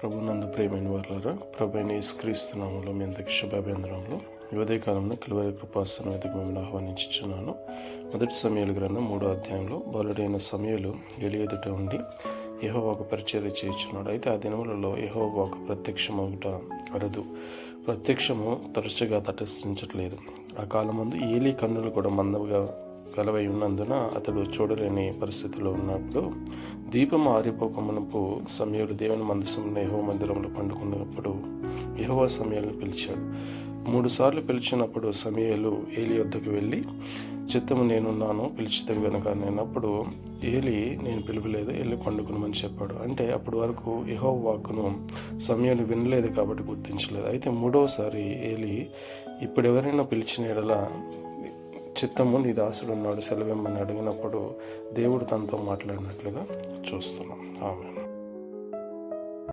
ప్రభునందు ప్రియమైన వారులారా, ప్రభువైన యేసుక్రీస్తు నామములో మీ అందరికీ శుభాభివందనములు. ఉదయకాలంలో కలువరి కృపాసనం వేదిక మిమ్మల్ని ఆహ్వానించుచున్నాను. మొదటి సమూయేలు గ్రంథం 3వ అధ్యాయంలో బాలుడైన సమూయేలు ఎలి ఎదుట ఉండి యెహోవాకు పరిచర్య చేయుచున్నాడు. అయితే ఆ దినములలో యెహోవాకు ప్రత్యక్షమగుట అరుదు, ప్రత్యక్షము తరచుగా తటస్థించట్లేదు. ఆ కాలమందు ఏలీ కన్నులు కూడా మందముగా కలవై ఉన్నందున అతడు చూడలేని పరిస్థితిలో ఉన్నప్పుడు దీపం ఆరిపోకమునపు సమూయేలు దేవుని మందసమున యెహోవా మందిరంలో పండుకున్నప్పుడు యెహోవా సమూయేలును పిలిచాడు. 3 సార్లు పిలిచినప్పుడు సమూయేలు ఏలీ వద్దకు వెళ్ళి, చిత్తము నేనున్నాను, పిలిచితివి గనుక అన్నప్పుడు ఏలీ, నేను పిలువలేదు, వెళ్ళి పండుకునమని చెప్పాడు. అంటే అప్పటి వరకు యెహోవా వాక్కును సమూయేలు వినలేదు కాబట్టి గుర్తించలేదు. అయితే 3వసారి ఏలీ, ఇప్పుడు ఎవరైనా పిలిచిన యెడల చిత్తము నీ దాసుడు ఉన్నాడు, సెలవిమ్మని అడిగినప్పుడు దేవుడు తనతో మాట్లాడినట్లుగా చూస్తున్నాం. ఆమేన్.